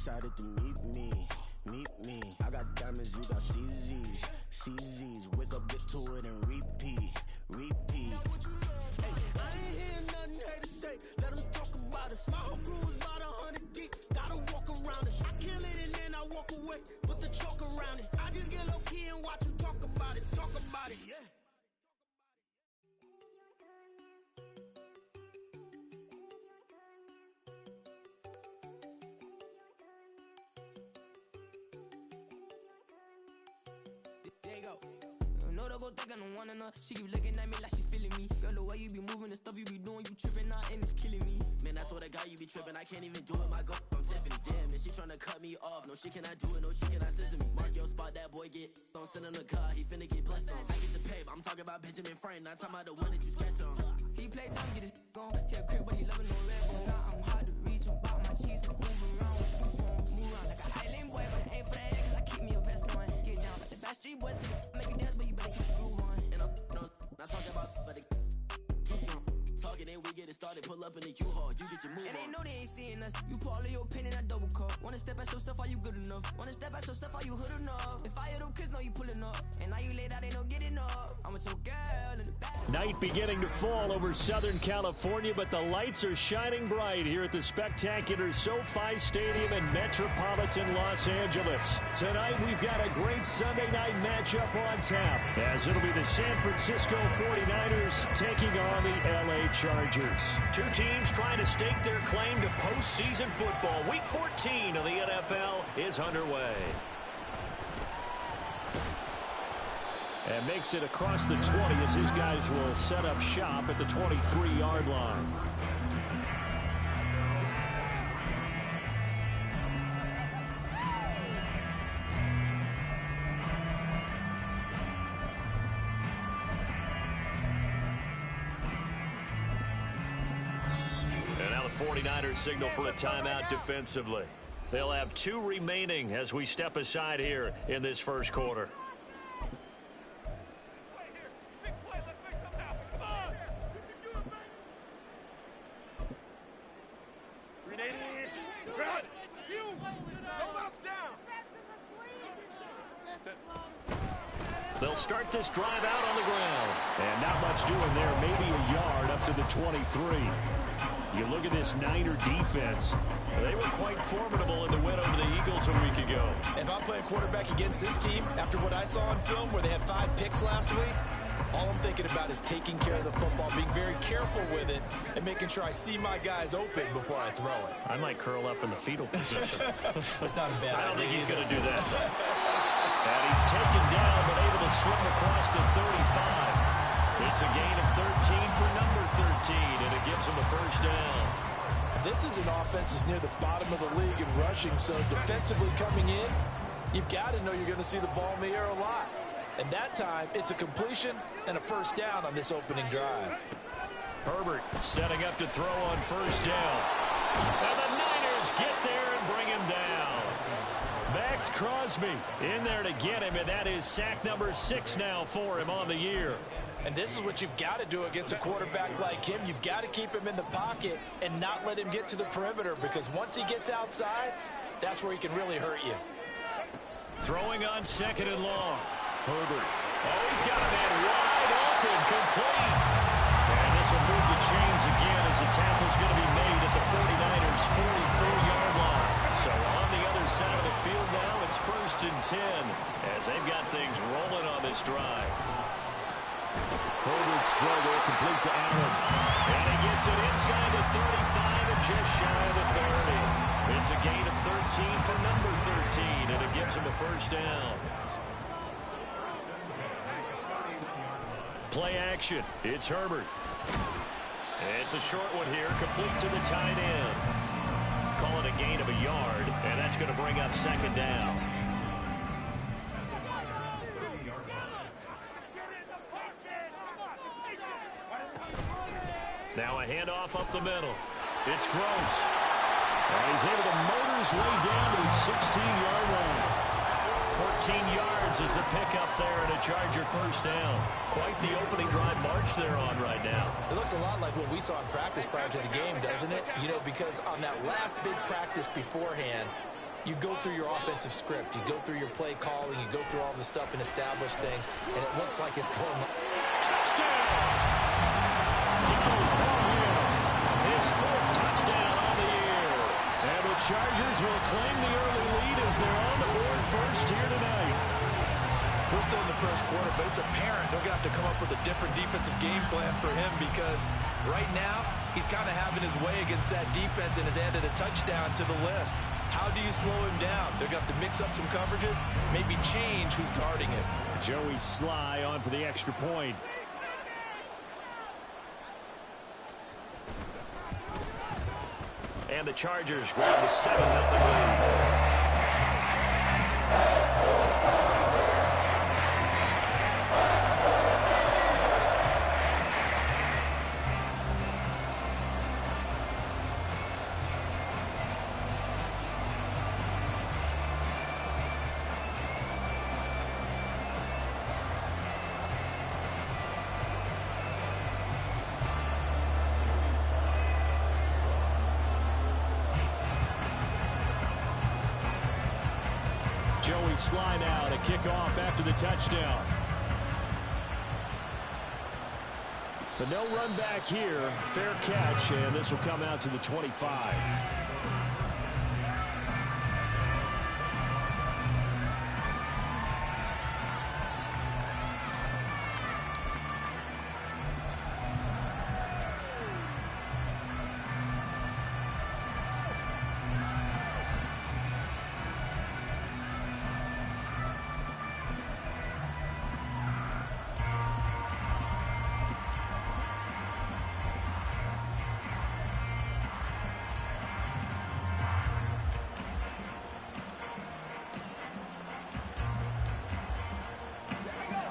decided to meet me. I got diamonds, you got CZs. Wake up, get to it, and repeat. Hey, I ain't hearing nothing haters say. Let them talk about it. My whole crew is about 100 deep. Gotta walk around it. I kill it and then I walk away with the chalk around it. I just get low key and watch them talk about it, yeah. There you go. No, don't go think I don't wanna know. She keep looking at me like she feeling me. Girl, the way you be moving, the stuff you be doing, you tripping out and it's killing me. Man, I swear to God, you be tripping. I can't even do it. My girl, I'm Tiffany. Damn, and she tryna cut me off. No, she cannot do it. No, she cannot scissor me. Mark your spot, that boy get on. Send him the car, he finna get blessed on. I get the pay, I'm talking about Benjamin Franklin. Not talking about the one that you sketch on. He play dumb, get his on. He a crib, but he loving no red bone. Now I'm hard to reach. I'm bout my cheese and move around with two songs. Move around like a island boy, but it ain't for the head, cause I keep me a vest on. Get down like the Backstreet Boys, cause make you dance, but you better keep your groove on. And I'm not talking about, but the too strong. Talking and we get it started, pull up in the U-Haul, you get your move and on. they know they ain't seeing us. You put all of your pain in that double cup. Wanna step at yourself, are you good enough? Wanna step at yourself, are you hood enough? If I hear them kids, know you pulling up. And now you laid out, they don't get enough. I'm with your girl in the back. Night beginning to fall over Southern California, but the lights are shining bright here at the spectacular SoFi Stadium in metropolitan Los Angeles. Tonight, we've got a great Sunday night matchup on tap, as it'll be the San Francisco 49ers taking on the LA Chargers. Two teams trying to stake their claim to postseason football. Week 14 of the NFL is underway. And makes it across the 20 as his guys will set up shop at the 23-yard line. And now the 49ers signal for a timeout defensively. They'll have 2 remaining as we step aside here in this first quarter. They'll start this drive out on the ground. And not much doing there. Maybe a yard up to the 23. You look at this Niner defense. They were quite formidable in the win over the Eagles a week ago. If I'm playing quarterback against this team, after what I saw on film where they had 5 picks last week, all I'm thinking about is taking care of the football, being very careful with it, and making sure I see my guys open before I throw it. I might curl up in the fetal position. That's not a bad idea. I don't think he's going to do that. And he's taken down, but able to slim across the 35. It's a gain of 13 for number 13, and it gives him a first down. This is an offense that's near the bottom of the league in rushing, so defensively coming in, you've got to know you're going to see the ball in the air a lot. And that time, it's a completion and a first down on this opening drive. Herbert setting up to throw on first down. And the Niners get there and bring him down. Max Crosby in there to get him, and that is sack number 6 now for him on the year. And this is what you've got to do against a quarterback like him. You've got to keep him in the pocket and not let him get to the perimeter, because once he gets outside, that's where he can really hurt you. Throwing on 2nd and long. Herbert. Oh, he's got a man wide open, complete. And this will move the chains again as the tackle's going to be made at the 49ers' 44-yard line. So on the other side of the field now, it's 1st and 10 as they've got things rolling on this drive. Herbert's throw there complete to Allen. And he gets it inside the 35 and just shy of the 30. It's a gain of 13 for number 13, and it gives him a first down. Play action. It's Herbert. It's a short one here, complete to the tight end. Call it a gain of a yard, and that's going to bring up 2nd down. Now a handoff up the middle. It's Gross. And he's able to motor his way down to the 16-yard line. 14 yards is the pickup there and a Charger first down. Quite the opening drive march they're on right now. It looks a lot like what we saw in practice prior to the game, doesn't it? You know, because on that last big practice beforehand, you go through your offensive script. You go through your play calling. You go through all the stuff and establish things, and it looks like it's going. Touchdown! His fourth touchdown on the year. And the Chargers will claim the early lead as they're on the board first here tonight. We're still in the first quarter, but it's apparent they're going to have to come up with a different defensive game plan for him because right now he's kind of having his way against that defense and has added a touchdown to the list. How do you slow him down? They're going to have to mix up some coverages, maybe change who's guarding him. Joey Sly on for the extra point. And the Chargers grab the 7-0 lead. Joey Sly now to kick off after the touchdown. But no run back here. Fair catch, and this will come out to the 25.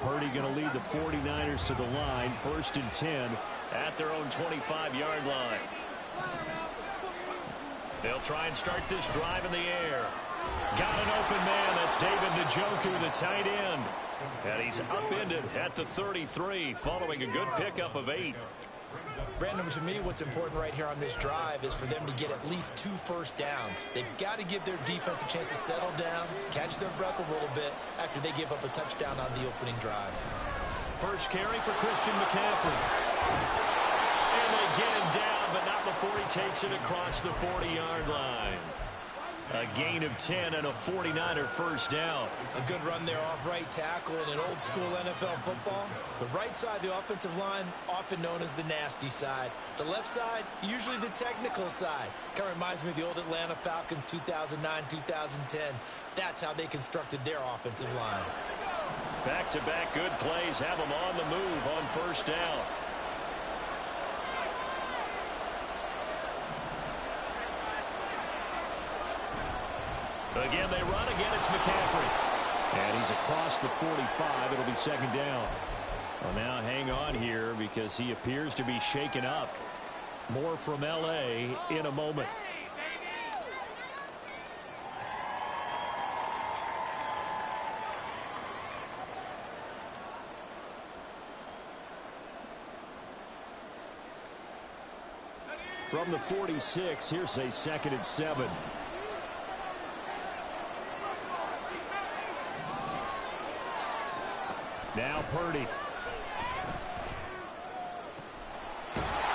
Purdy going to lead the 49ers to the line. 1st and 10 at their own 25-yard line. They'll try and start this drive in the air. Got an open man. That's David Njoku, the tight end. And he's upended at the 33 following a good pickup of 8. Brandon, to me, what's important right here on this drive is for them to get at least 2 first downs. They've got to give their defense a chance to settle down, catch their breath a little bit after they give up a touchdown on the opening drive. First carry for Christian McCaffrey. And they get him down, but not before he takes it across the 40-yard line. A gain of 10 and a 49er first down. A good run there off right tackle in an old-school NFL football. The right side of the offensive line, often known as the nasty side. The left side, usually the technical side. Kind of reminds me of the old Atlanta Falcons 2009-2010. That's how they constructed their offensive line. Back-to-back good plays have them on the move on first down. Again, they run. Again, it's McCaffrey. And he's across the 45. It'll be second down. Well, now hang on here because he appears to be shaken up. More from L.A. in a moment. From the 46, here's a 2nd and 7. Now Purdy.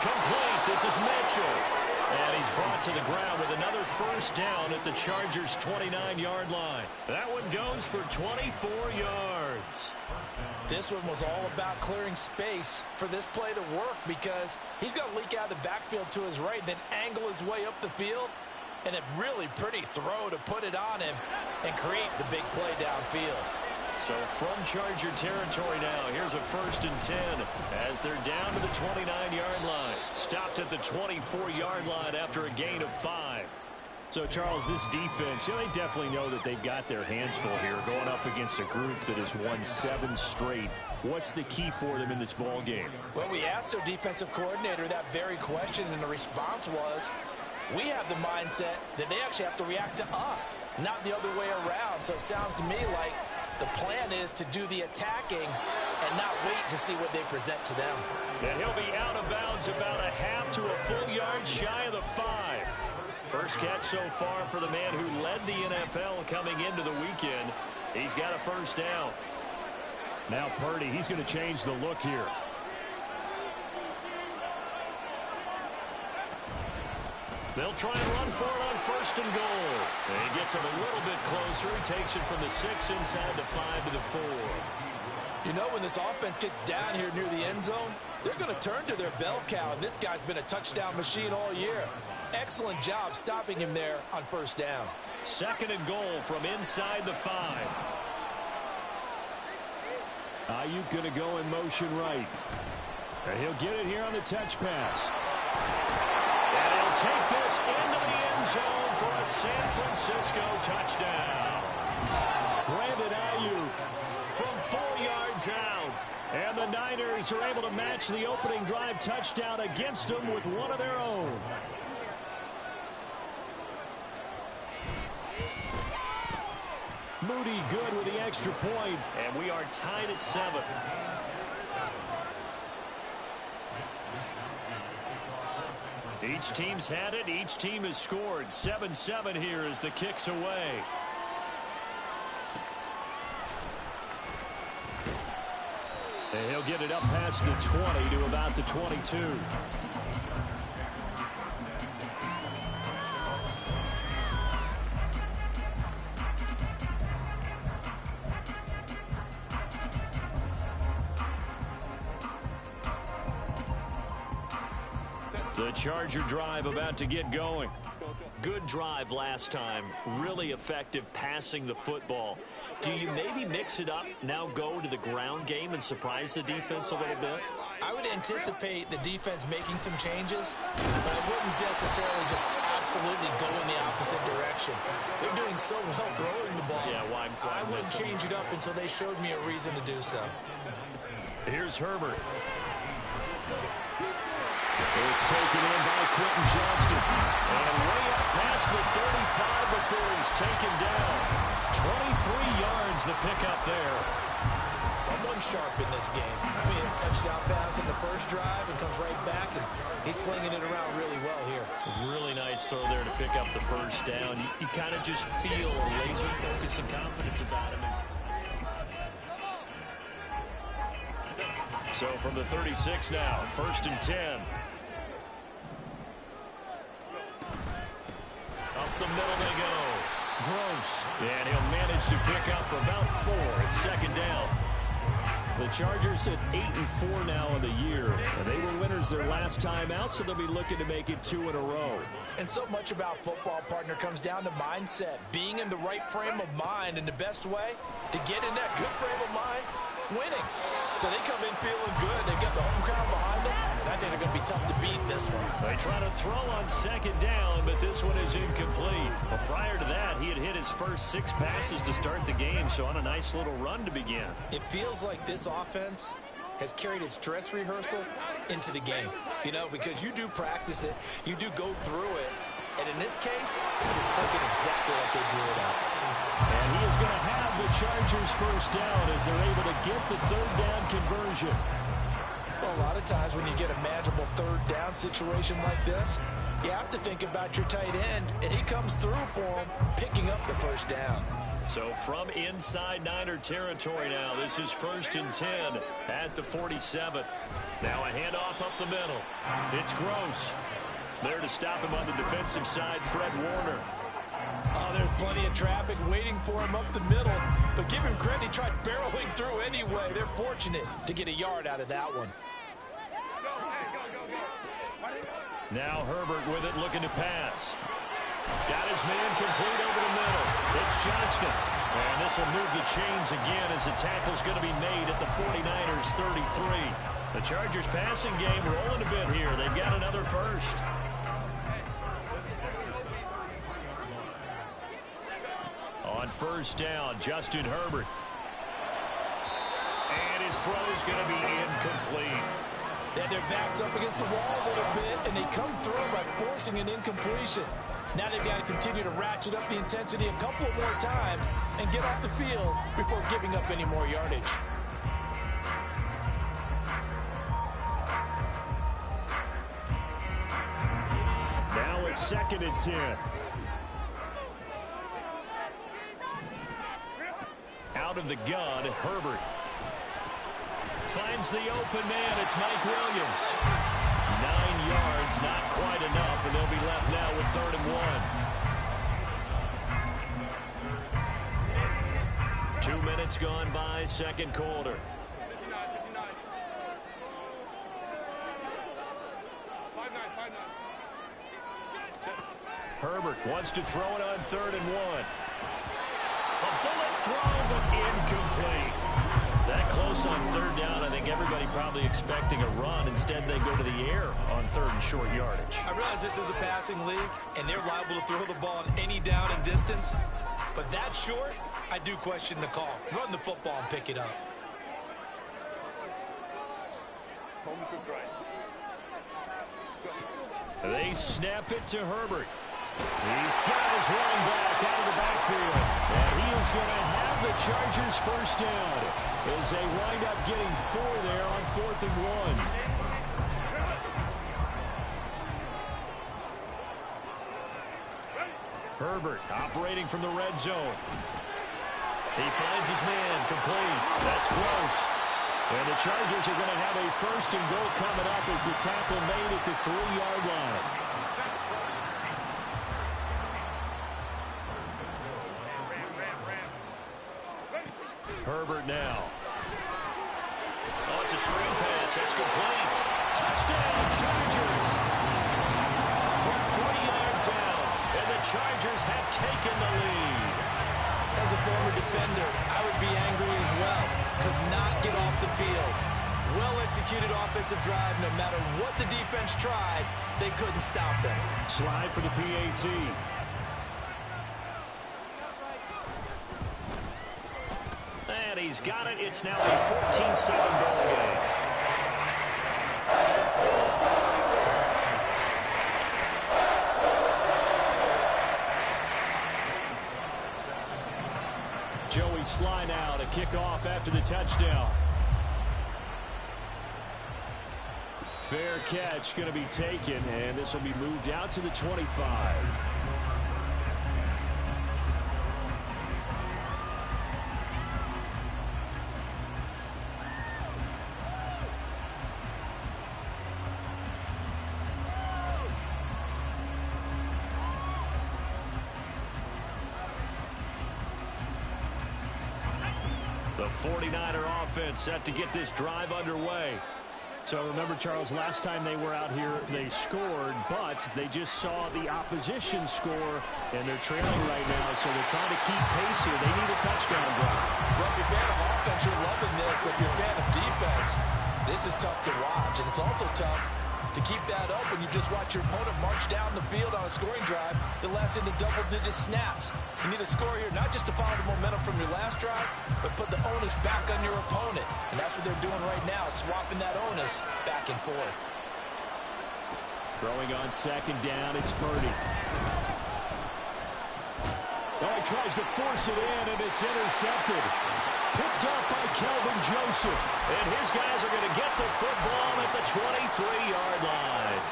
Complete. This is Mitchell. And he's brought to the ground with another first down at the Chargers' 29-yard line. That one goes for 24 yards. This one was all about clearing space for this play to work because he's going to leak out of the backfield to his right, then angle his way up the field. And a really pretty throw to put it on him and create the big play downfield. So from Charger territory now, here's a 1st and 10 as they're down to the 29-yard line. Stopped at the 24-yard line after a gain of 5. So, Charles, this defense, they definitely know that they've got their hands full here going up against a group that has won 7 straight. What's the key for them in this ball game? Well, we asked their defensive coordinator that very question, and the response was, we have the mindset that they actually have to react to us, not the other way around. So it sounds to me like the plan is to do the attacking and not wait to see what they present to them. And he'll be out of bounds about a half to a full yard shy of the 5. First catch so far for the man who led the NFL coming into the weekend. He's got a first down. Now Purdy, he's going to change the look here. They'll try and run for it on first and goal. And he gets him a little bit closer. He takes it from the 6 inside the 5 to the 4. You know, when this offense gets down here near the end zone, they're going to turn to their bell cow, and this guy's been a touchdown machine all year. Excellent job stopping him there on first down. Second and goal from inside the 5. Ayuk going to go in motion right. And he'll get it here on the touch pass. And he'll take this into the end zone for a San Francisco touchdown. Brandon Ayuk from 4 yards out. And the Niners are able to match the opening drive touchdown against them with one of their own. Moody good with the extra point. And we are tied at 7. Each team's had it. Each team has scored. 7-7 here as the kick's away. And he'll get it up past the 20 to about the 22. The Charger drive about to get going. Good drive last time. Really effective passing the football. Do you maybe mix it up, now go to the ground game and surprise the defense a little bit? I would anticipate the defense making some changes, but I wouldn't necessarily just absolutely go in the opposite direction. They're doing so well throwing the ball. Yeah, why I wouldn't change it up until they showed me a reason to do so. Here's Herbert. It's taken in by Quentin Johnston. And way up past the 35 before he's taken down. 23 yards the pickup there. Someone sharp in this game. I mean, a touchdown pass in the first drive and comes right back, and he's flinging it around really well here. Really nice throw there to pick up the first down. You kind of just feel a laser focus and confidence about him. So from the 36 now, 1st and 10. Up the middle they go. Gross. And he'll manage to pick up about 4 at 2nd down. The Chargers at 8-4 now in the year. And they were winners their last time out, so they'll be looking to make it 2 in a row. And so much about football, partner, comes down to mindset. Being in the right frame of mind, and the best way to get in that good frame of mind, winning. So they come in feeling good. They've got the home crowd behind them, and I think they're going to be tough to beat in this one. They try to throw on 2nd down, but this one is incomplete. Well, prior to that, he had hit his first 6 passes to start the game, so on a nice little run to begin. It feels like this offense has carried its dress rehearsal into the game. You know, because you do practice it, you do go through it, and in this case, it is clicking exactly like they drew it up. And he is going to have the Chargers first down as they're able to get the 3rd down conversion. Well, a lot of times when you get a manageable 3rd down situation like this, you have to think about your tight end, and he comes through for him, picking up the first down. So from inside Niner territory now, this is 1st and 10 at the 47. Now a handoff up the middle. It's Gross. There to stop him on the defensive side, Fred Warner. Oh, there's plenty of traffic waiting for him up the middle. But give him credit, he tried barreling through anyway. They're fortunate to get a yard out of that one. Now Herbert with it, looking to pass. Got his man complete over the middle. It's Johnston. And this will move the chains again as the tackle's going to be made at the 49ers 33. The Chargers passing game rolling a bit here. They've got another first. On 1st down, Justin Herbert. And his throw is going to be incomplete. Then their backs up against the wall a little bit, and they come through by forcing an incompletion. Now they've got to continue to ratchet up the intensity a couple of more times and get off the field before giving up any more yardage. Now a 2nd and 10. Out of the gun, Herbert. Finds the open man. It's Mike Williams. 9 yards, not quite enough, and they'll be left now with 3rd and 1. 2 minutes gone by, second quarter. Herbert wants to throw it on 3rd and 1. A bullet throw, but incomplete. That close on 3rd down. I think everybody probably expecting a run. Instead, they go to the air on 3rd and short yardage. I realize this is a passing league, and they're liable to throw the ball on any down and distance. But that short, I do question the call. Run the football and pick it up. They snap it to Herbert. He's got his running back out of the backfield. And he is going to have the Chargers first down as they wind up getting 4 there on 4th and 1. Herbert operating from the red zone. He finds his man complete. That's close. And the Chargers are going to have a 1st and goal coming up as the tackle made at the 3-yard line. Herbert now. Oh, it's a screen pass. That's complete. Touchdown, Chargers. From 3 yards out, and the Chargers have taken the lead. As a former defender, I would be angry as well. Could not get off the field. Well-executed offensive drive. No matter what the defense tried, they couldn't stop them. Slide for the PAT. And he's got it. It's now a 14-7 ball game. Joey Sly now to kick off after the touchdown. Fair catch going to be taken, and this will be moved out to the 25. The 49er offense set to get this drive underway. So remember, Charles, last time they were out here, they scored, but they just saw the opposition score, and they're trailing right now, so they're trying to keep pace here. They need a touchdown drive. Well, if you're a fan of offense, you're loving this, but if you're a fan of defense, this is tough to watch, and it's also tough to keep that up when you just watch your opponent march down the field on a scoring drive that lasts into double-digit snaps. You need a score here, not just to follow the momentum from your last drive, but put the onus back on your opponent. And that's what they're doing right now, swapping that onus back and forth. Throwing on 2nd down, it's Purdy. Oh, he tries to force it in, and it's intercepted. Picked up by Kelvin Joseph. And his guys are going to get the football at the 23-yard line.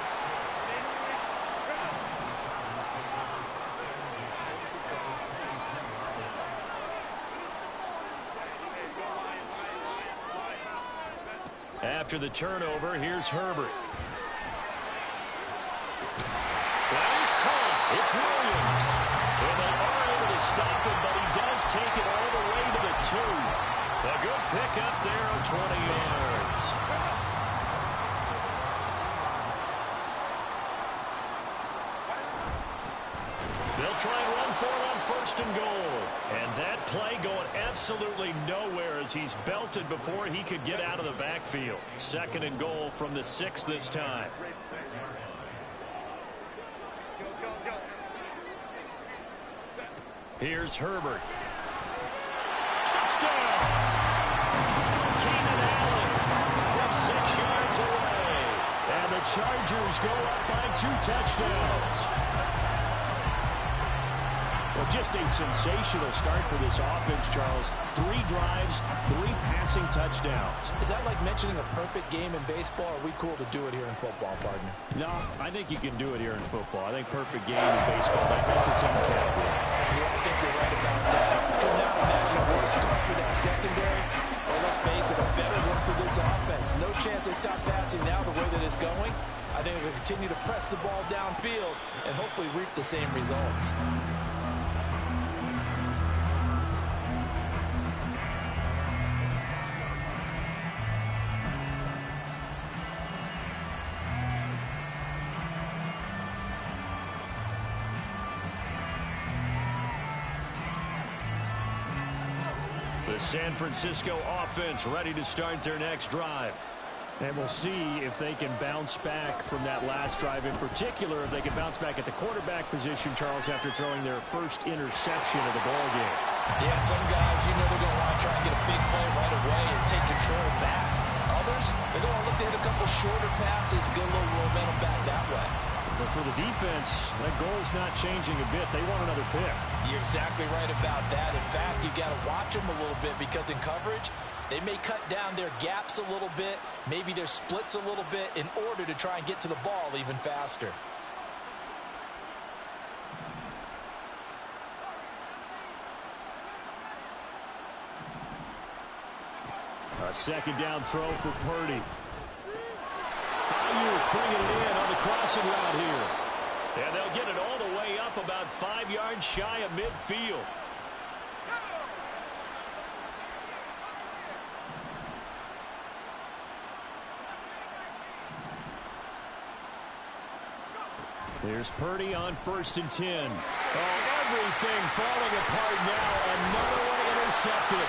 After the turnover, here's Herbert. That is caught. It's Williams. And they are able to stop him, but he does take it all the way to the 2. A good pickup there of 20 yards. They'll try and run for it on 1st and goal. And that play going absolutely nowhere as he's belted before he could get out of the backfield. 2nd and goal from the 6 this time. Here's Herbert. Touchdown! Keenan Allen from 6 yards away. And the Chargers go up by 2 touchdowns. Well, just a sensational start for this offense, Charles. 3 drives, 3 passing touchdowns. Is that like mentioning a perfect game in baseball? Or are we cool to do it here in football, partner? No, I think you can do it here in football. I think perfect game in baseball, that's its own category. Yeah, I think you're right about that. Could not imagine a worse start for that secondary. Well, let's face it, a better one for this offense. No chance they stop passing now the way that it's going. I think they'll continue to press the ball downfield and hopefully reap the same results. The San Francisco offense ready to start their next drive. And we'll see if they can bounce back from that last drive, in particular, if they can bounce back at the quarterback position, Charles, after throwing their first interception of the ball game. Yeah, some guys, they're going to want to try and get a big play right away and take control back. Others, they're going to look to hit a couple shorter passes, get a little momentum back that way. But for the defense, that goal's not changing a bit. They want another pick. You're exactly right about that. In fact, you've got to watch them a little bit because in coverage, they may cut down their gaps a little bit, maybe their splits a little bit in order to try and get to the ball even faster. A second down throw for Purdy. Ayuk bringing it in on the crossing route here. And they'll get it all the way up about 5 yards shy of midfield. There's Purdy on 1st and 10. Oh, everything falling apart now. Another one intercepted.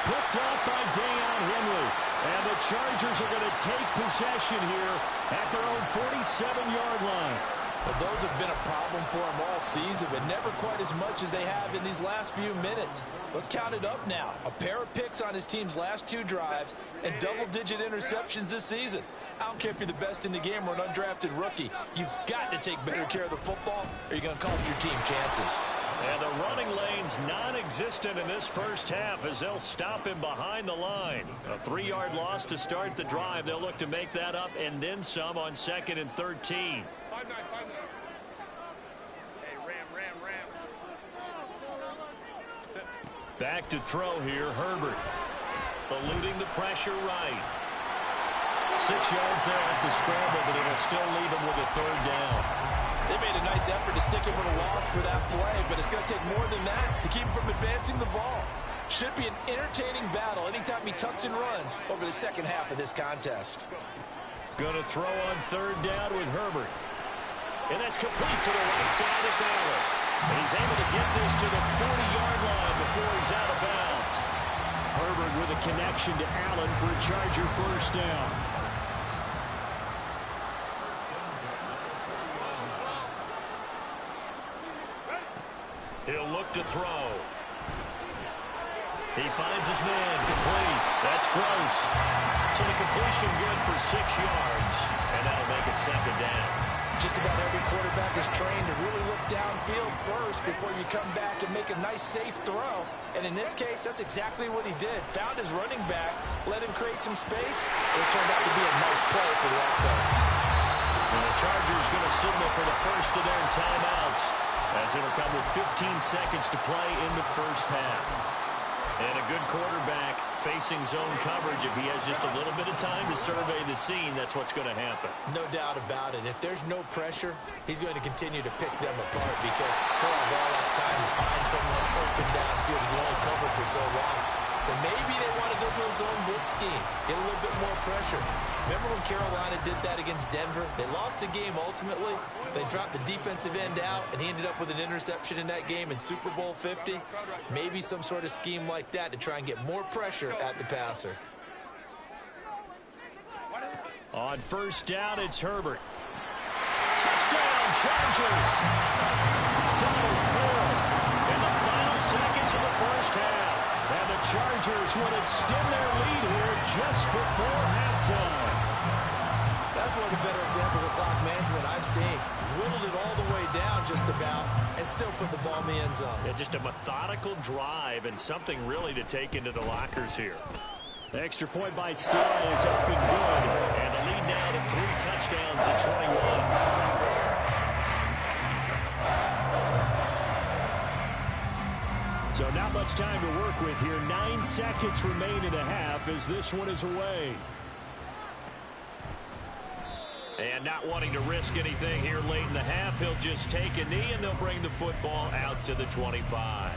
Picked off by Deion Henry. And the Chargers are going to take possession here at their own 47-yard line. Well, those have been a problem for them all season, but never quite as much as they have in these last few minutes. Let's count it up now. A pair of picks on his team's last 2 drives and double-digit interceptions this season. I don't care if you're the best in the game or an undrafted rookie. You've got to take better care of the football or you're going to cost your team chances. And the running lane's non-existent in this first half as they'll stop him behind the line. A 3-yard loss to start the drive. They'll look to make that up and then some on 2nd and 13. Back to throw here, Herbert. Eluding the pressure right. 6 yards there off the scramble, but it'll still leave him with a 3rd down. They made a nice effort to stick him with a loss for that play, but it's going to take more than that to keep him from advancing the ball. Should be an entertaining battle anytime he tucks and runs over the second half of this contest. Going to throw on 3rd down with Herbert. And that's complete to the right side. It's Allen. And he's able to get this to the 40-yard line before he's out of bounds. Herbert with a connection to Allen for a Charger 1st down. He'll look to throw. He finds his man, complete. That's Gross. So the completion good for 6 yards, and that'll make it 2nd down. Just about every quarterback is trained to really look downfield first before you come back and make a nice, safe throw. And in this case, that's exactly what he did. Found his running back, let him create some space, and it turned out to be a nice play for the offense. And the Chargers going to signal for the first of their timeouts, as it'll come with 15 seconds to play in the first half. And a good quarterback facing zone coverage. If he has just a little bit of time to survey the scene, that's what's going to happen. No doubt about it. If there's no pressure, he's going to continue to pick them apart because he'll have all that time to find someone open downfield. He can only cover for so long. So maybe they want to go to a zone blitz scheme, get a little bit more pressure. Remember when Carolina did that against Denver? They lost the game ultimately. They dropped the defensive end out, and he ended up with an interception in that game in Super Bowl 50. Maybe some sort of scheme like that to try and get more pressure at the passer. On 1st down, it's Herbert. Touchdown, Chargers! Donald Pearl in the final seconds of the first half. And the Chargers would extend their lead here just before halftime. That's one of the better examples of clock management I've seen. whittled it all the way down just about and still put the ball in the end zone. Yeah, just a methodical drive and something really to take into the lockers here. The extra point by Sly is up and good. And the lead now to 3 touchdowns at 21. So not much time to work with here. 9 seconds remain in the half as this one is away. And not wanting to risk anything here late in the half, he'll just take a knee and they'll bring the football out to the 25.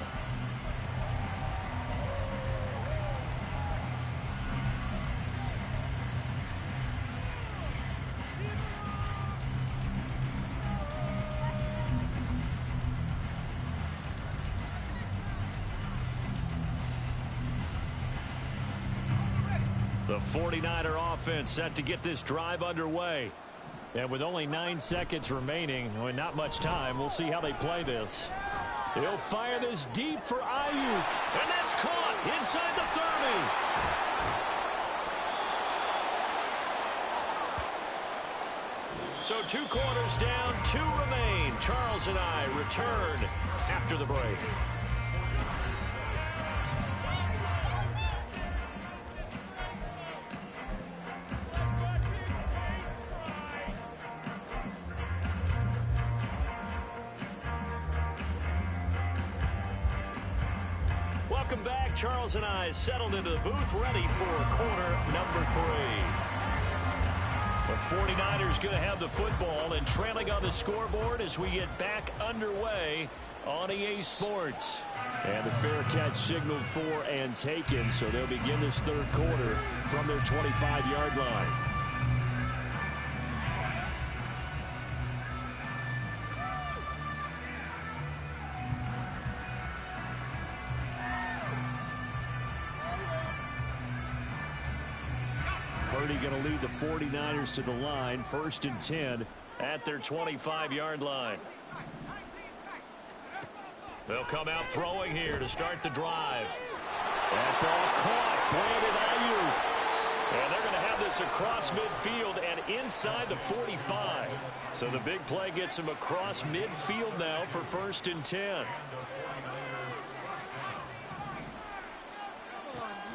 The 49er offense set to get this drive underway. And with only 9 seconds remaining, and not much time, we'll see how they play this. He'll fire this deep for Ayuk. And that's caught inside the 30. So 2 quarters down, 2 remain. Charles and I return after the break. Welcome back. Charles and I settled into the booth, ready for quarter number 3. The 49ers going to have the football and trailing on the scoreboard as we get back underway on EA Sports. And the fair catch signaled for and taken, so they'll begin this third quarter from their 25-yard line. Purdy going to lead the 49ers to the line, 1st and 10 at their 25-yard line. They'll come out throwing here to start the drive. That ball caught, Brandon Ayuk. And they're going to have this across midfield and inside the 45. So the big play gets him across midfield now for 1st and 10.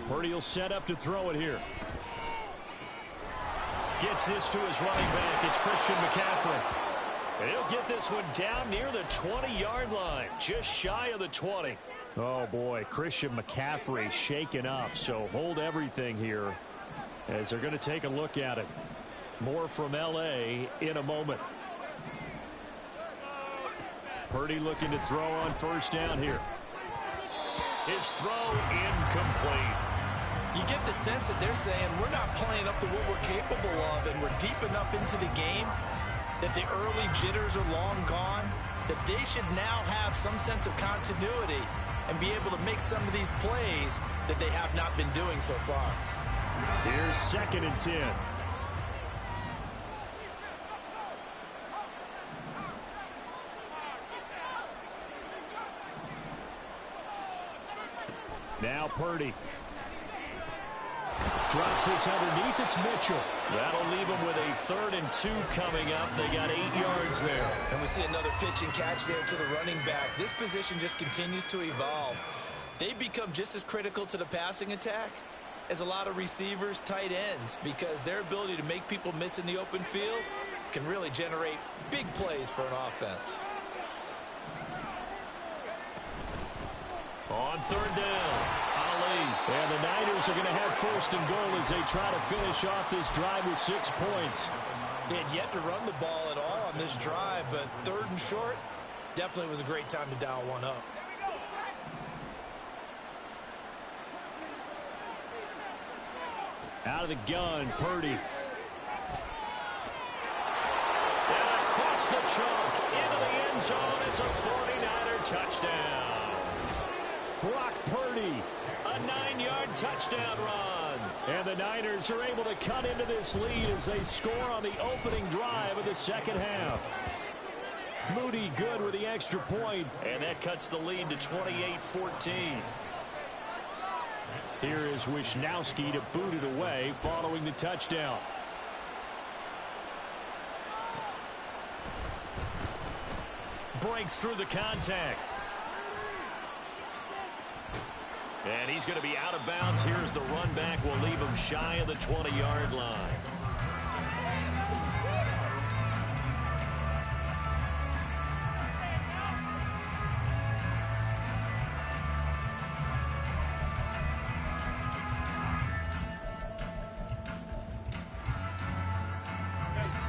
Purdy will set up to throw it here. Gets this to his running back. It's Christian McCaffrey. And he'll get this one down near the 20-yard line, just shy of the 20. Oh, boy, Christian McCaffrey shaken up, so hold everything here as they're going to take a look at it. More from L.A. in a moment. Purdy looking to throw on 1st down here. His throw incomplete. You get the sense that they're saying we're not playing up to what we're capable of, and we're deep enough into the game that the early jitters are long gone, that they should now have some sense of continuity and be able to make some of these plays that they have not been doing so far. Here's 2nd and 10. Now Purdy. Drops this underneath. It's Mitchell. That'll leave them with a 3rd and 2 coming up. They got 8 yards there. And we see another pitch and catch there to the running back. This position just continues to evolve. They become just as critical to the passing attack as a lot of receivers, tight ends, because their ability to make people miss in the open field can really generate big plays for an offense. On 3rd down. And the Niners are going to have 1st and goal as they try to finish off this drive with 6 points. They had yet to run the ball at all on this drive, but 3rd and short definitely was a great time to dial one up. Out of the gun, Purdy. And across the chalk into the end zone. It's a 49er touchdown. Brock Purdy. A 9-yard touchdown run. And the Niners are able to cut into this lead as they score on the opening drive of the 2nd half. Moody good with the extra point. And that cuts the lead to 28-14. Here is Wisnowski to boot it away following the touchdown. breaks through the contact. And he's going to be out of bounds. Here's the run back. We'll leave him shy of the 20-yard line.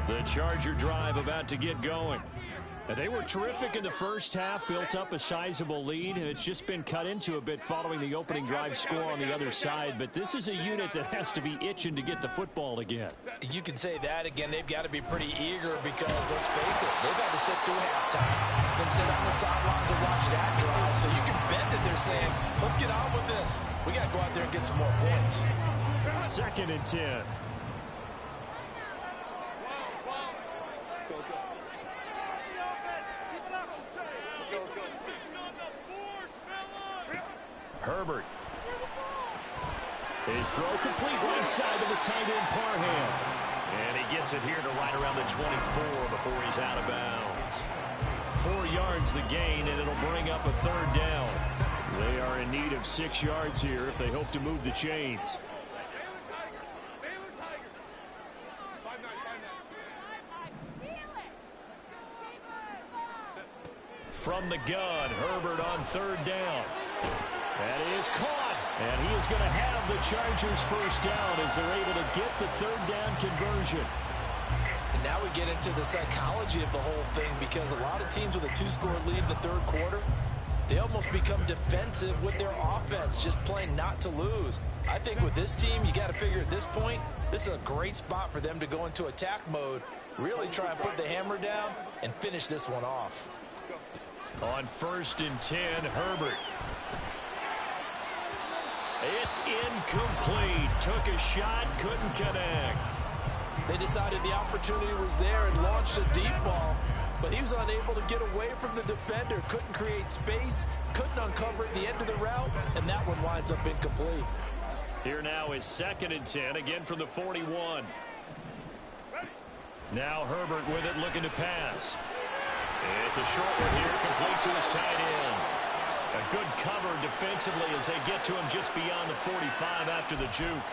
The Charger drive about to get going. They were terrific in the first half, built up a sizable lead. It's just been cut into a bit following the opening drive score on the other side. But this is a unit that has to be itching to get the football again. You can say that again. They've got to be pretty eager because, let's face it, they've had to sit through halftime, then sit on the sidelines and watch that drive. So you can bet that they're saying, let's get on with this. We got to go out there and get some more points. 2nd and 10. Herbert. His throw complete right side to the tight end Parham. And he gets it here to right around the 24 before he's out of bounds. 4 yards the gain, and it'll bring up a 3rd down. They are in need of 6 yards here if they hope to move the chains. From the gun, Herbert on 3rd down. That is caught, and he is going to have the Chargers first down as they're able to get the 3rd down conversion. And now we get into the psychology of the whole thing because a lot of teams with a 2-score lead in the 3rd quarter, they almost become defensive with their offense, just playing not to lose. I think with this team, you got to figure at this point, this is a great spot for them to go into attack mode, really try and put the hammer down and finish this one off. On 1st and 10, Herbert. It's incomplete. Took a shot, couldn't connect. They decided the opportunity was there and launched a deep ball, but he was unable to get away from the defender. Couldn't create space, couldn't uncover at the end of the route, and that one winds up incomplete. Here now is 2nd and 10, again from the 41. Now Herbert with it, looking to pass. It's a short one here, complete to his tight end. A good cover defensively as they get to him just beyond the 45 after the juke.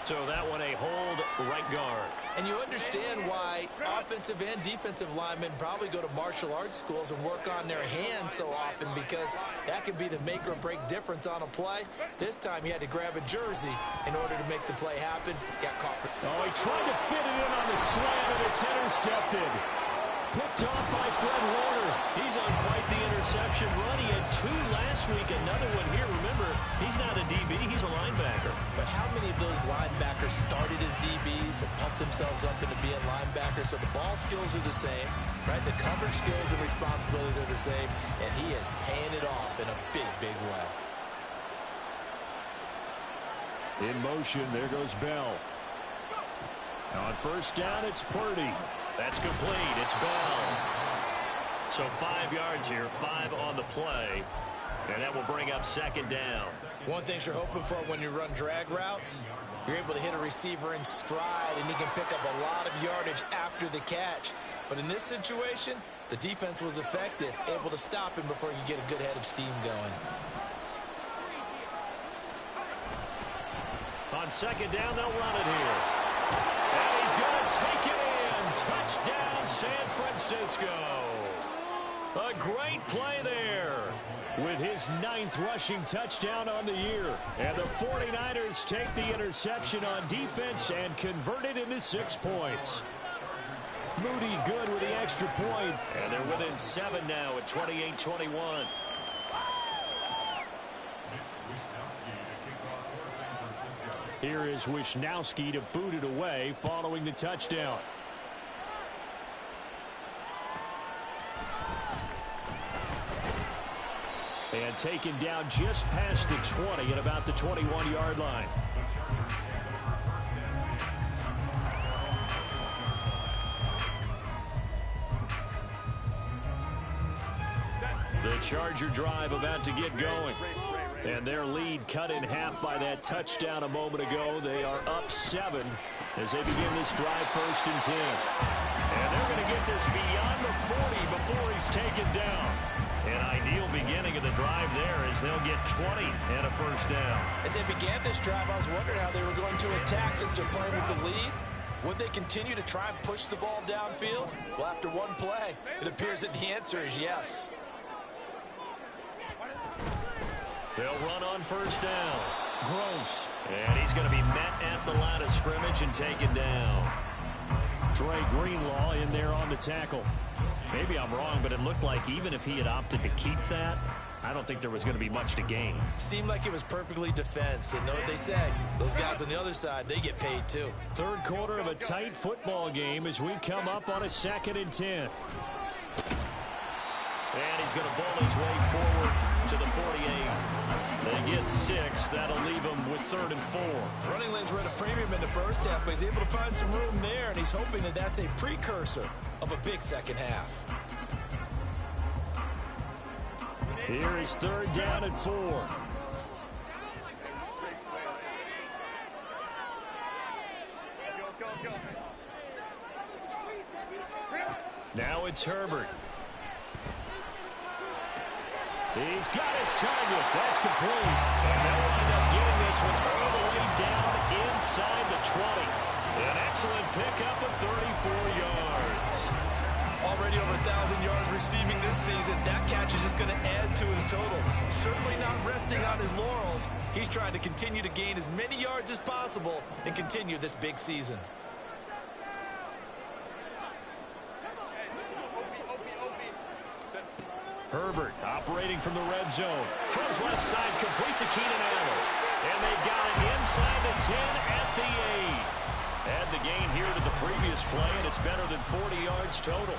So that one a hold right guard. And you understand why offensive and defensive linemen probably go to martial arts schools and work on their hands so often because that can be the make or break difference on a play. This time he had to grab a jersey in order to make the play happen. Got caught. Oh, he tried to fit it in on the slant and it's intercepted. Picked off by Fred Warner. He's on quite the interception run. He had 2 last week, another one here. Remember, he's not a DB, he's a linebacker. But how many of those linebackers started as DBs and pumped themselves up into being linebackers? So the ball skills are the same, right? The coverage skills and responsibilities are the same, and he is paying it off in a big, big way. In motion, there goes Bell. On 1st down, it's Purdy. That's complete. It's Bell. So 5 yards here, 5 on the play. And that will bring up 2nd down. One thing you're hoping for when you run drag routes, you're able to hit a receiver in stride, and he can pick up a lot of yardage after the catch. But in this situation, the defense was effective, able to stop him before you get a good head of steam going. On 2nd down, they'll run it here. And he's going to take it in. Touchdown, San Francisco. A great play there with his 9th rushing touchdown on the year. And the 49ers take the interception on defense and convert it into 6 points. Moody good with the extra point. And they're within 7 now at 28-21. Here is Wisnowski to boot it away following the touchdown. And taken down just past the 20 at about the 21-yard line. The Charger drive about to get going. And their lead cut in half by that touchdown a moment ago. They are up 7 as they begin this drive 1st and 10. And they're going to get this beyond the 40 before he's taken down. An ideal beginning of the drive there as they'll get 20 and a first down. As they began this drive, I was wondering how they were going to attack since they're playing with the lead. Would they continue to try and push the ball downfield? Well, after one play, it appears that the answer is yes. They'll run on first down. Gross. And he's going to be met at the line of scrimmage and taken down. Dre Greenlaw in there on the tackle. Maybe I'm wrong, but it looked like even if he had opted to keep that, I don't think there was going to be much to gain. Seemed like it was perfectly defense. And know what they say, those guys on the other side, they get paid too. Third quarter of a tight football game as we come up on a 2nd and 10. And he's going to ball his way forward to the 48. They get 6. That'll leave him with 3rd and 4. Running lanes were at a premium in the first half, but he's able to find some room there, and he's hoping that that's a precursor of a big second half. Here is 3rd down and 4. Now it's Herbert. He's got his target. That's complete. And they'll wind up getting this one all the way down inside the 20. An excellent pickup of 34 yards. Already over 1,000 yards receiving this season. That catch is just going to add to his total. Certainly not resting on his laurels. He's trying to continue to gain as many yards as possible and continue this big season. Herbert operating from the red zone. Throws left side, complete to Keenan Allen. And they got it inside the 10 at the 8. Add the gain here to the previous play, and it's better than 40 yards total.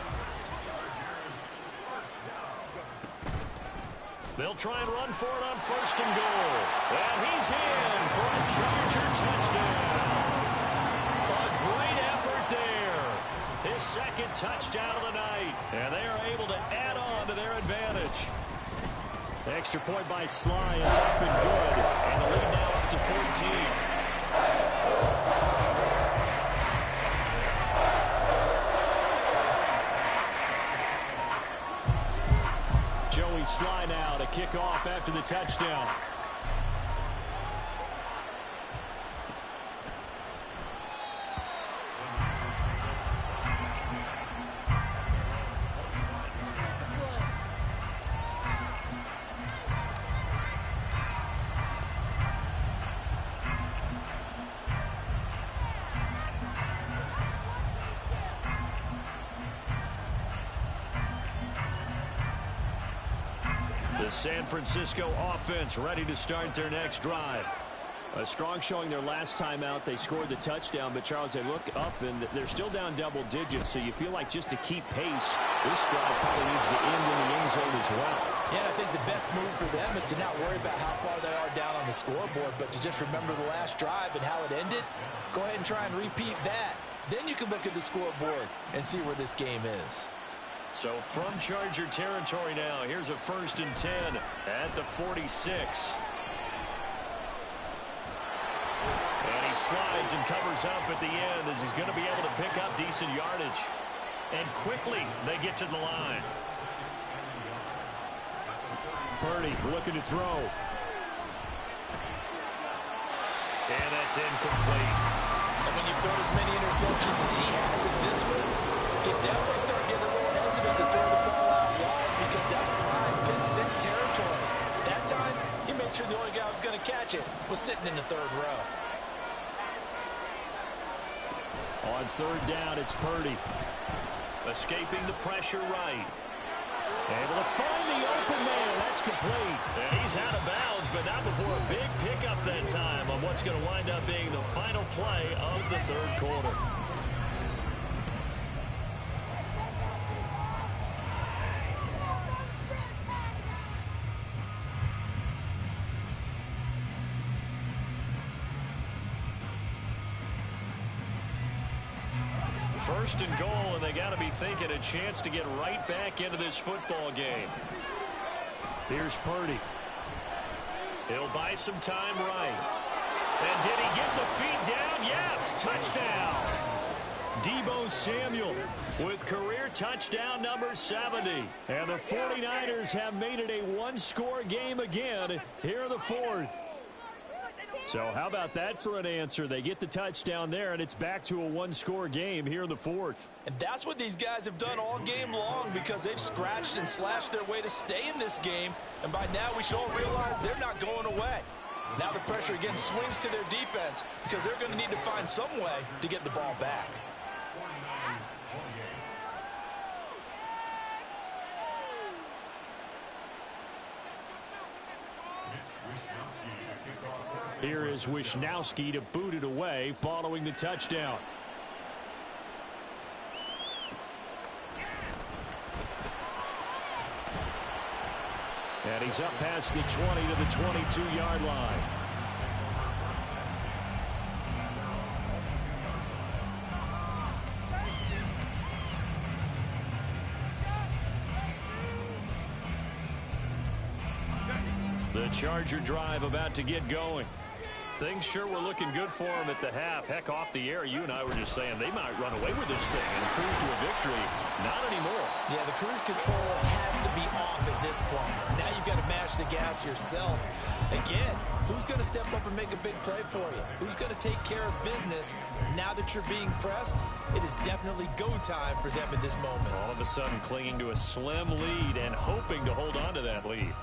They'll try and run for it on 1st and goal. And he's in for a Charger touchdown. A great effort there. His 2nd touchdown of the night. And they are able to add on to their advantage. The extra point by Sly is up and good. And the lead now up to 14. Joey Sly now to kick off after the touchdown. The San Francisco offense ready to start their next drive. A strong showing their last time out. They scored the touchdown, but Charles, they look up and they're still down double digits, so you feel like just to keep pace, this drive probably needs to end in the end zone as well. Yeah, I think the best move for them is to not worry about how far they are down on the scoreboard, but to just remember the last drive and how it ended. Go ahead and try and repeat that. Then you can look at the scoreboard and see where this game is. So from Charger territory now, here's a 1st and 10 at the 46. And he slides and covers up at the end as he's going to be able to pick up decent yardage. And quickly they get to the line. Purdy looking to throw. And that's incomplete. And when you've thrown as many interceptions as he has in this one, you definitely start getting a little hesitant to throw the ball out wide because that's prime pick 6 territory. That time, he made sure the only guy who was going to catch it was sitting in the 3rd row. On 3rd down, it's Purdy. Escaping the pressure right. Able to find the open man. That's complete. And he's out of bounds, but not before a big pickup that time on what's going to wind up being the final play of the 3rd quarter. First and goal, and they got to be thinking a chance to get right back into this football game. Here's Purdy. He'll buy some time right. And did he get the feet down? Yes, touchdown. Deebo Samuel with career touchdown number 70. And the 49ers have made it a one-score game again here in the fourth. So how about that for an answer? They get the touchdown there, and it's back to a one-score game here in the fourth. And that's what these guys have done all game long, because they've scratched and slashed their way to stay in this game. And by now we should all realize they're not going away. Now the pressure again swings to their defense, because they're going to need to find some way to get the ball back. Here is Wishnowski to boot it away following the touchdown. And he's up past the 20 to the 22-yard line. The Charger drive about to get going. Things sure were looking good for him at the half. Heck, off the air, you and I were just saying they might run away with this thing and cruise to a victory. Not anymore. Yeah, the cruise control has to be off at this point. Now you've got to mash the gas yourself. Again, who's going to step up and make a big play for you? Who's going to take care of business now that you're being pressed? It is definitely go time for them in this moment. All of a sudden clinging to a slim lead and hoping to hold on to that lead.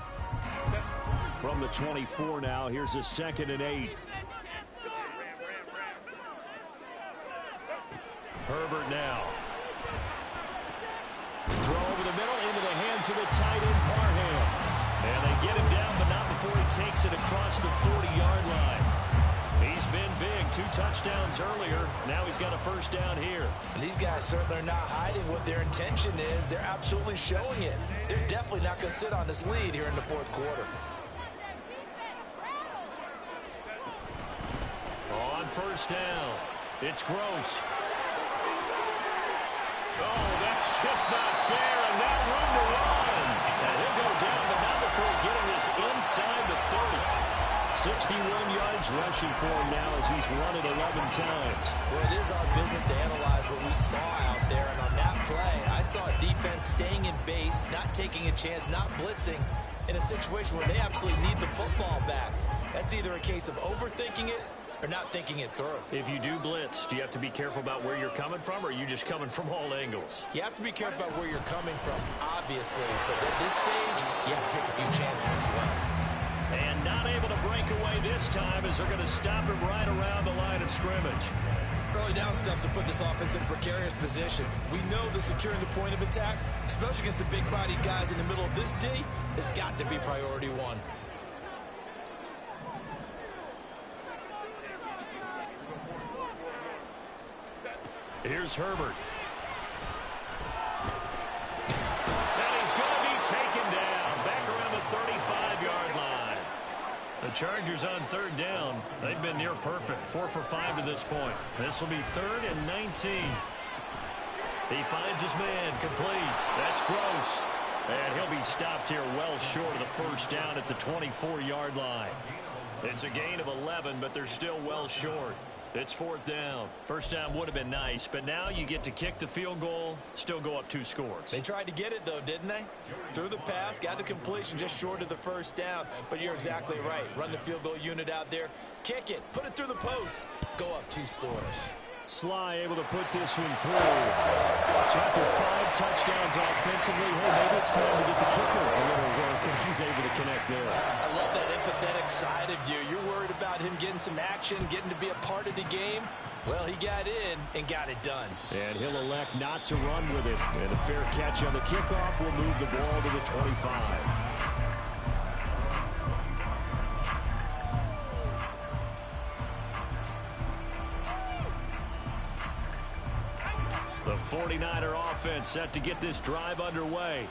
From the 24 now, here's a 2nd and 8. Herbert now. Throw over the middle into the hands of the tight end Parham. And they get him down, but not before he takes it across the 40-yard line. He's been big. 2 touchdowns earlier. Now he's got a first down here. And these guys certainly are not hiding what their intention is. They're absolutely showing it. They're definitely not going to sit on this lead here in the fourth quarter. On first down, it's Gross. Oh, that's just not fair, and now room to run. And he'll go down, but not before getting this inside the 30. 61 yards rushing for him now as he's run it 11 times. Well, it is our business to analyze what we saw out there, and on that play, I saw a defense staying in base, not taking a chance, not blitzing, in a situation where they absolutely need the football back. That's either a case of overthinking it or not thinking it through. If you do blitz, do you have to be careful about where you're coming from, or are you just coming from all angles? You have to be careful about where you're coming from, obviously, but at this stage, you have to take a few chances as well. And not able to break away this time as they're going to stop him right around the line of scrimmage. Early down stuff to put this offense in a precarious position. We know that securing the point of attack, especially against the big-bodied guys in the middle of this D, has got to be priority one. Here's Herbert. And he's going to be taken down back around the 35-yard line. The Chargers on third down. They've been near perfect. 4 for 5 to this point. This will be 3rd and 19. He finds his man complete. That's Gross. And he'll be stopped here well short of the first down at the 24-yard line. It's a gain of 11, but they're still well short. It's 4th down. First down would have been nice, but now you get to kick the field goal, still go up 2 scores. They tried to get it, though, didn't they? Threw the pass, got the completion just short of the first down, but you're exactly right. Run the field goal unit out there, kick it, put it through the post, go up 2 scores. Sly able to put this one through. Chapter 5 touchdowns offensively. Hey, maybe it's time to get the kicker a little work, and he's able to connect there. I love that empathetic side of you. You're worried about him getting some action, getting to be a part of the game. Well, he got in and got it done. And he'll elect not to run with it. And a fair catch on the kickoff will move the ball to the 25. The 49er offense set to get this drive underway.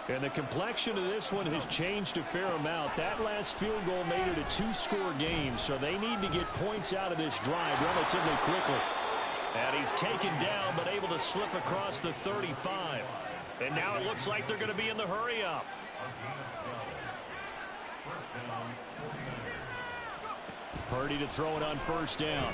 And the complexion of this one has changed a fair amount. That last field goal made it a 2-score game, so they need to get points out of this drive relatively quickly. And he's taken down, but able to slip across the 35. And now it looks like they're going to be in the hurry-up. Purdy to throw it on first down.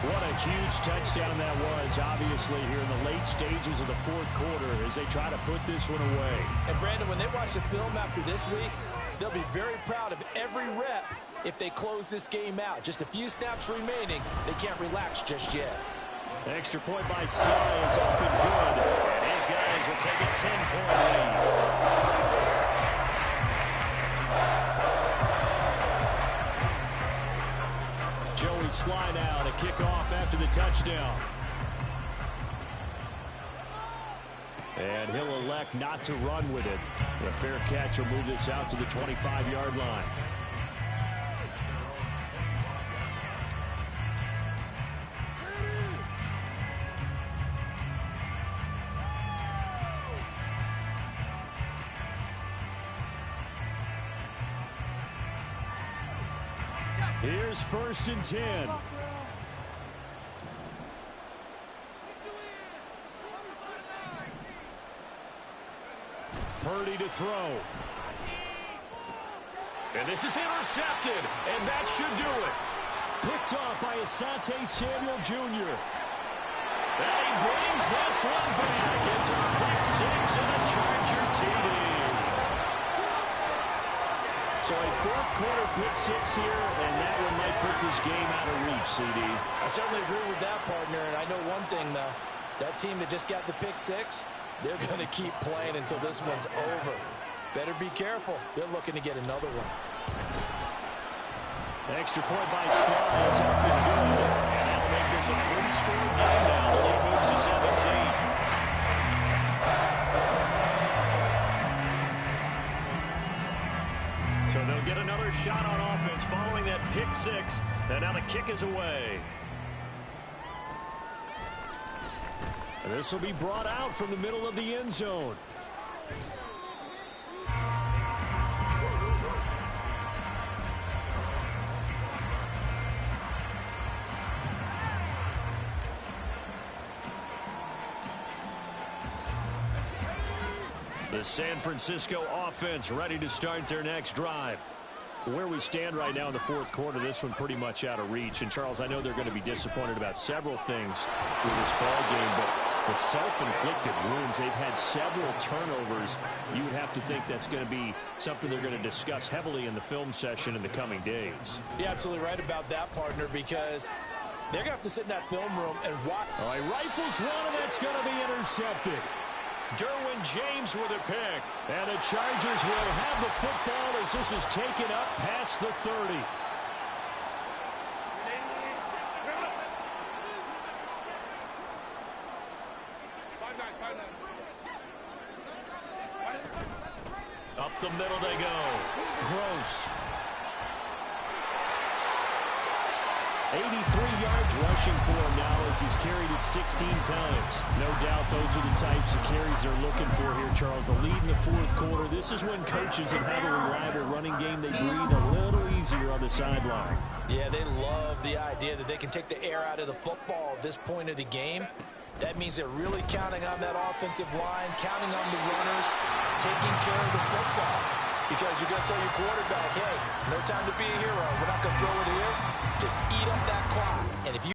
What a huge touchdown that was, obviously, here in the late stages of the fourth quarter as they try to put this one away. And, Brandon, when they watch the film after this week, they'll be very proud of every rep if they close this game out. Just a few snaps remaining. They can't relax just yet. Extra point by Sly is up and good. And his guys will take a 10-point lead. Joey Sly now to kick off after the touchdown. And he'll elect not to run with it. A fair catch will move this out to the 25-yard line. Here's 1st and 10. Purdy to throw. And this is intercepted, and that should do it. Picked off by Asante Samuel Jr. And he brings this one back. It's a pick six and a Charger TD. So a fourth quarter pick six here, and that one might put this game out of reach, CD. I certainly agree with that, partner. And I know one thing, though. That team that just got the pick six, they're going to keep playing until this one's over. Better be careful. They're looking to get another one. Extra point by Sly is up and good. And that'll make this a 3-score game now. The lead moves to 17. So they'll get another shot on offense following that pick six. And now the kick is away. And this will be brought out from the middle of the end zone. The San Francisco offense ready to start their next drive. Where we stand right now in the fourth quarter, this one pretty much out of reach. And, Charles, I know they're going to be disappointed about several things with this ball game, but the self-inflicted wounds, they've had several turnovers. You would have to think that's going to be something they're going to discuss heavily in the film session in the coming days. You're absolutely right about that, partner, because they're going to have to sit in that film room and watch. All right, rifles one, and that's going to be intercepted. Derwin James with a pick. And the Chargers will have the football as this is taken up past the 30. Up the middle they go. Gross. 83 yards rushing for him now as he's carried it 16 times. No doubt those are the types of carries they're looking for here, Charles. The lead in the fourth quarter. This is when coaches that have a reliable running game, they breathe a little easier on the sideline. Yeah, they love the idea that they can take the air out of the football at this point of the game. That means they're really counting on that offensive line, counting on the runners, taking care of the football. Because you're going to tell your quarterback, hey, no time to be a hero. We're not going to throw it here. Just eat up that clock. And if you